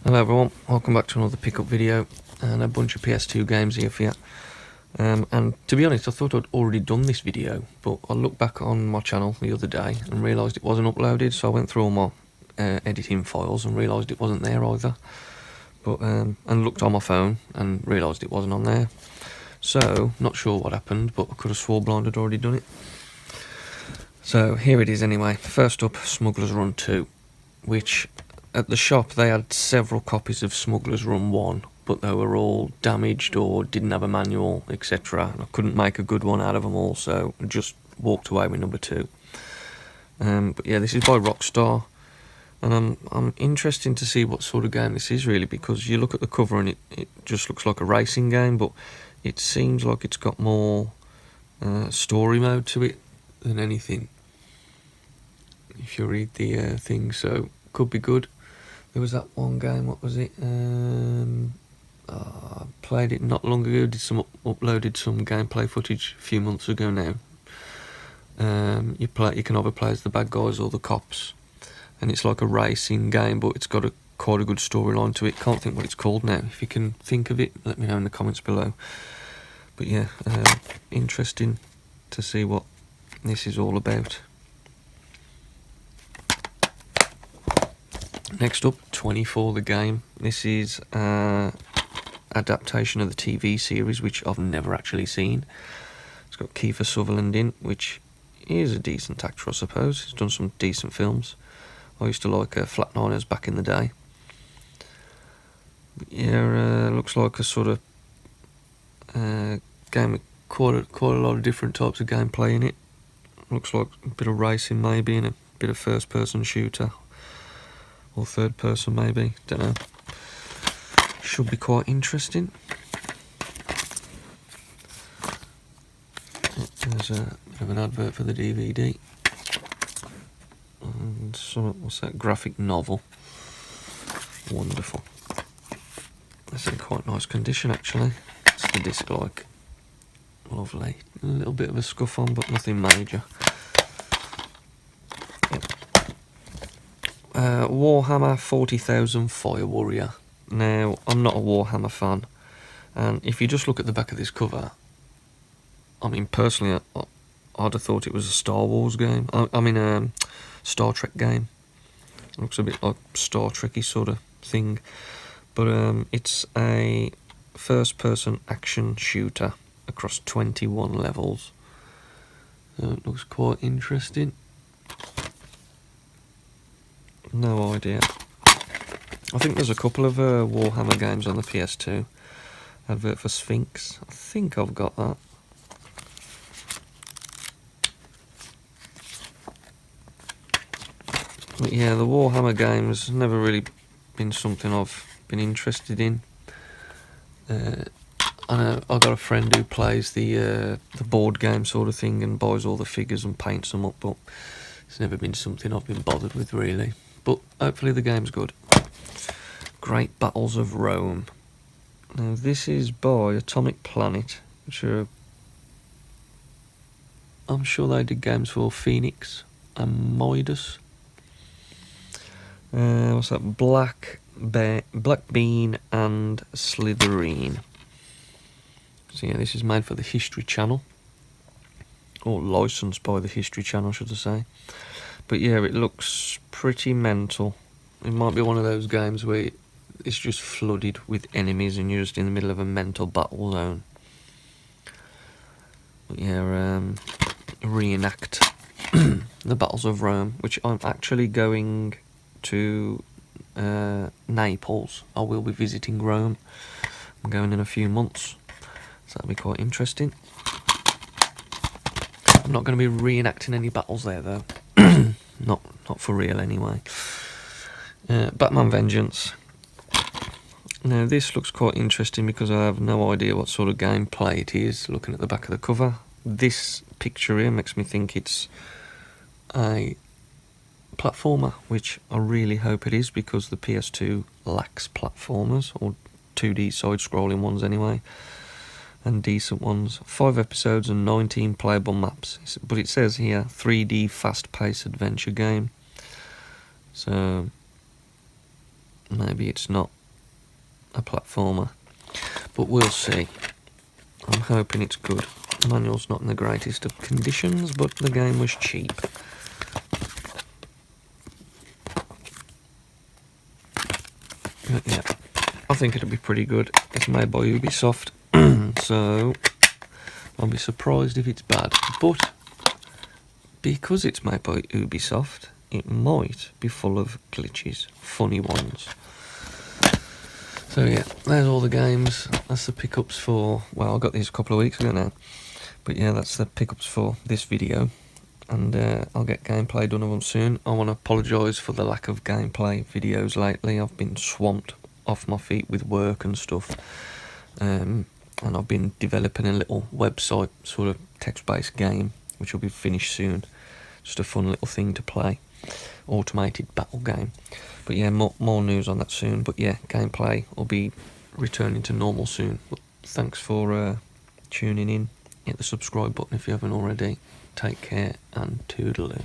Hello everyone, welcome back to another pickup video and a bunch of PS2 games here for you. And to be honest, I thought I'd already done this video, but I looked back on my channel the other day and realised it wasn't uploaded, so I went through all my editing files and realised it wasn't there either. But and looked on my phone and realised it wasn't on there. So, not sure what happened, but I could have swore blind I'd already done it. So here it is anyway. First up, Smugglers Run 2, which at the shop they had several copies of Smugglers Run 1, but they were all damaged or didn't have a manual, etc. I couldn't make a good one out of them all, so I just walked away with number 2. But yeah, this is by Rockstar, and I'm interested to see what sort of game this is really, because you look at the cover and it just looks like a racing game, but it seems like it's got more story mode to it than anything, if you read the thing, so could be good. There was that one game, what was it? I played it not long ago, uploaded some gameplay footage a few months ago now. You can either play as the bad guys or the cops, and it's like a racing game, but it's got quite a good storyline to it. Can't think what it's called now. If you can think of it, let me know in the comments below. But yeah, interesting to see what this is all about. Next up, 24 the game. This is adaptation of the TV series, which I've never actually seen. It's got Kiefer Sutherland in, which is a decent actor, I suppose. He's done some decent films. I used to like Flatliners back in the day. But yeah, looks like a sort of game with quite a lot of different types of gameplay in it. Looks like a bit of racing maybe, and a bit of first-person shooter. Or third person maybe, don't know. Should be quite interesting. There's a bit of an advert for the DVD. And some, what's that, graphic novel. Wonderful. That's in quite nice condition actually. What's the disc like? Lovely. A little bit of a scuff on, but nothing major. Warhammer 40,000 Fire Warrior. Now, I'm not a Warhammer fan, and if you just look at the back of this cover, I mean, personally, I'd have thought it was a Star Wars game. I mean, Star Trek game. It looks a bit like Star Trek-y sort of thing, but it's a first-person action shooter across 21 levels. So it looks quite interesting. No idea. I think there's a couple of Warhammer games on the PS2. Advert for Sphinx. I think I've got that. But yeah, the Warhammer games never really been something I've been interested in. I know I've got a friend who plays the board game sort of thing and buys all the figures and paints them up, but it's never been something I've been bothered with really. But hopefully the game's good. Great Battles of Rome. Now this is by Atomic Planet, which are, I'm sure they did games for Phoenix and Midas. What's that? Black Bean and Slytherin. So yeah, this is made for the History Channel, or licensed by the History Channel, should I say. But yeah, it looks pretty mental. It might be one of those games where it's just flooded with enemies and you're just in the middle of a mental battle zone. But yeah, reenact the Battles of Rome, which I'm actually going to Naples. I will be visiting Rome. I'm going in a few months, so that'll be quite interesting. I'm not going to be reenacting any battles there though. Not for real anyway. Batman Vengeance. Now this looks quite interesting because I have no idea what sort of gameplay it is, looking at the back of the cover. This picture here makes me think it's a platformer, which I really hope it is, because the PS2 lacks platformers, or 2D side-scrolling ones anyway, and decent ones. 5 episodes and 19 playable maps, but it says here 3D fast-paced adventure game, so maybe it's not a platformer, but we'll see. I'm hoping it's good. The manual's not in the greatest of conditions, but the game was cheap. But yeah, I think it'll be pretty good. It's made by Ubisoft, so I'll be surprised if it's bad. But because it's made by Ubisoft, it might be full of glitches, funny ones. So yeah, there's all the games. That's the pickups for, well, I got these a couple of weeks ago now. But yeah, that's the pickups for this video. And I'll get gameplay done of them soon. I want to apologise for the lack of gameplay videos lately. I've been swamped off my feet with work and stuff. And I've been developing a little website, sort of text-based game, which will be finished soon. Just a fun little thing to play. Automated battle game. But yeah, more news on that soon. But yeah, gameplay will be returning to normal soon. But thanks for tuning in. Hit the subscribe button if you haven't already. Take care and toodaloo.